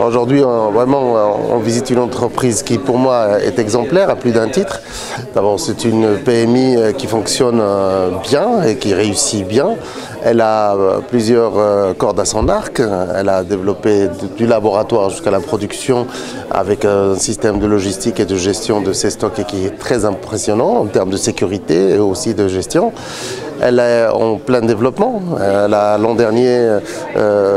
Aujourd'hui, on visite une entreprise qui, pour moi, est exemplaire à plus d'un titre. D'abord, c'est une PMI qui fonctionne bien et qui réussit bien. Elle a plusieurs cordes à son arc. Elle a développé du laboratoire jusqu'à la production avec un système de logistique et de gestion de ses stocks qui est très impressionnant en termes de sécurité et aussi de gestion. Elle est en plein développement. Elle a l'an dernier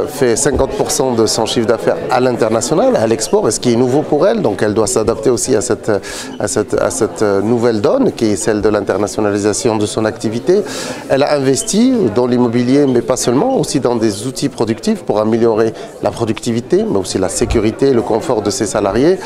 fait 50% de son chiffre d'affaires à l'international, à l'export, ce qui est nouveau pour elle. Donc elle doit s'adapter aussi à cette nouvelle donne qui est celle de l'internationalisation de son activité. Elle a investi dans l'immobilier, mais pas seulement, aussi dans des outils productifs pour améliorer la productivité, mais aussi la sécurité et le confort de ses salariés.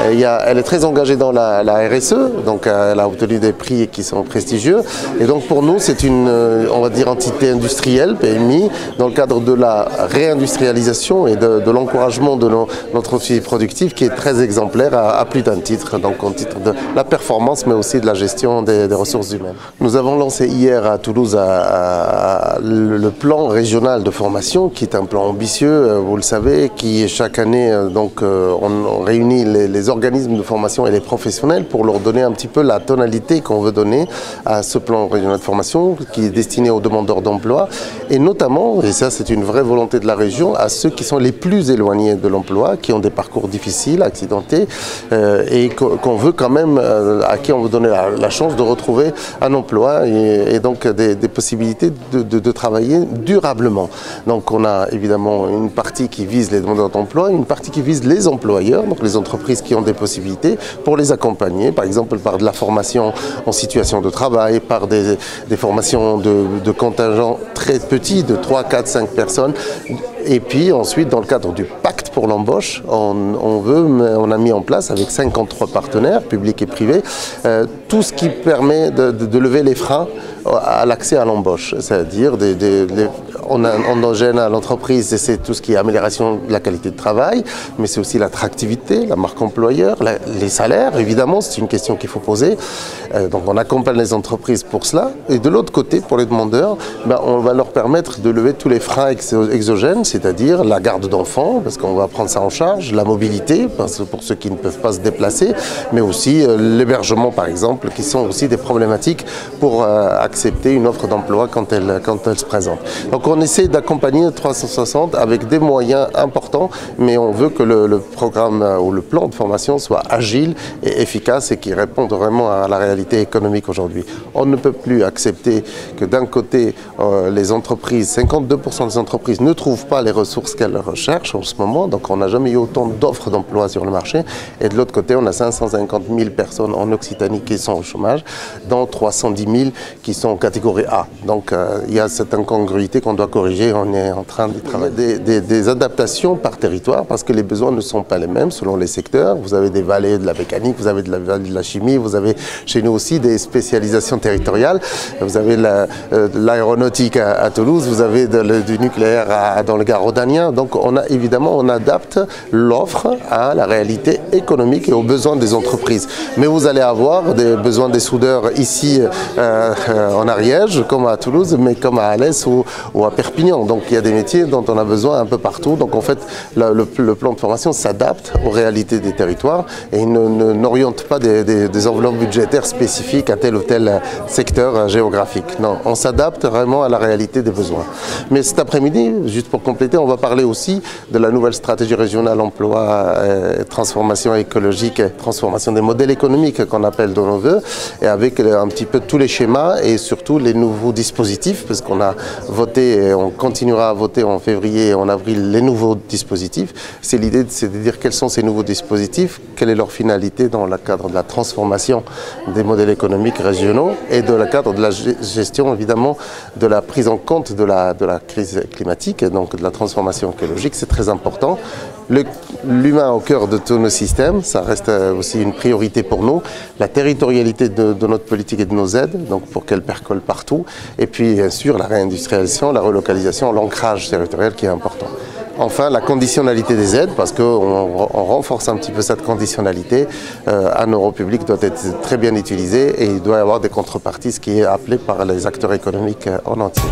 Elle est très engagée dans la RSE, donc elle a obtenu des prix qui sont prestigieux. Et donc pour nous, c'est une on va dire entité industrielle, PMI, dans le cadre de la réindustrialisation et de l'encouragement de notre outil productif qui est très exemplaire à plus d'un titre, donc au titre de la performance mais aussi de la gestion des ressources humaines. Nous avons lancé hier à Toulouse le plan régional de formation qui est un plan ambitieux, vous le savez, qui chaque année on réunit les organismes de formation et les professionnels pour leur donner un petit peu la tonalité qu'on veut donner à ce plan régional de formation qui est destiné aux demandeurs d'emploi et notamment, et ça c'est une vraie volonté de la région, à ceux qui sont les plus éloignés de l'emploi, qui ont des parcours difficiles, accidentés et qu'on veut quand même, à qui on veut donner la chance de retrouver un emploi et donc des possibilités de travailler durablement. Donc on a évidemment une partie qui vise les demandeurs d'emploi, une partie qui vise les employeurs, donc les entreprises qui ont des possibilités pour les accompagner, par exemple par de la formation en situation de travail, par des formations de contingents très petits, de 3, 4, 5 personnes. Et puis ensuite, dans le cadre du pacte pour l'embauche, on a mis en place avec 53 partenaires, publics et privés, tout ce qui permet de lever les freins à l'accès à l'embauche. C'est-à-dire, on endogène à l'entreprise, c'est tout ce qui est amélioration de la qualité de travail, mais c'est aussi l'attractivité, la marque employeur, les salaires, évidemment, c'est une question qu'il faut poser. Donc on accompagne les entreprises pour cela. Et de l'autre côté, pour les demandeurs, on va leur permettre de lever tous les freins exogènes, c'est-à-dire la garde d'enfants, parce qu'on va prendre ça en charge, la mobilité, pour ceux qui ne peuvent pas se déplacer, mais aussi l'hébergement, par exemple, qui sont aussi des problématiques pour accepter une offre d'emploi quand elle se présente. Donc on essaie d'accompagner 360 avec des moyens importants, mais on veut que le programme ou le plan de formation soit agile et efficace et qui réponde vraiment à la réalité économique aujourd'hui. On ne peut plus accepter que d'un côté, les entreprises, 52% des entreprises ne trouvent pas les ressources qu'elles recherchent en ce moment, donc on n'a jamais eu autant d'offres d'emploi sur le marché, et de l'autre côté, on a 550 000 personnes en Occitanie qui sont au chômage, dont 310 000 qui sont en catégorie A. Donc il y a cette incongruité qu'on doit corriger, on est en train de travailler des adaptations par territoire, parce que les besoins ne sont pas les mêmes selon les secteurs. Vous avez des vallées de la mécanique, vous avez de la vallée de la chimie, vous avez chez nous aussi des spécialisations territoriales, vous avez l'aéronautique à Toulouse, vous avez du nucléaire dans le Gard rhodanien. Donc on adapte l'offre à la réalité économique et aux besoins des entreprises. Mais vous allez avoir des besoins des soudeurs ici en Ariège, comme à Toulouse, mais comme à Alès ou à Perpignan. Donc il y a des métiers dont on a besoin un peu partout. Donc en fait, le plan de formation s'adapte aux réalités des territoires et n'oriente pas des enveloppes budgétaires spécifiques à tel ou tel secteur géographique. Non, on s'adapte vraiment à la réalité des besoins. Mais cet après-midi, juste pour compléter, on va parler aussi de la nouvelle stratégie régionale emploi, transformation écologique, transformation des modèles économiques qu'on appelle dans nos voeux, et avec un petit peu tous les schémas et surtout les nouveaux dispositifs, parce qu'on a voté et on continuera à voter en février et en avril les nouveaux dispositifs. C'est l'idée, c'est de dire quels sont ces nouveaux dispositifs, quelle est leur finalité dans le cadre de la transformation des modèles économiques régionaux et dans le cadre de la gestion évidemment de la prise en compte de la crise climatique et donc de la transformation écologique. C'est très important. L'humain au cœur de tous nos systèmes, ça reste aussi une priorité pour nous. La territorialité de notre politique et de nos aides, donc pour qu'elle percole partout. Et puis bien sûr la réindustrialisation, la relocalisation, l'ancrage territorial qui est important. Enfin, la conditionnalité des aides, parce qu'on renforce un petit peu cette conditionnalité. Un euro public doit être très bien utilisé et il doit y avoir des contreparties, ce qui est appelé par les acteurs économiques en entier.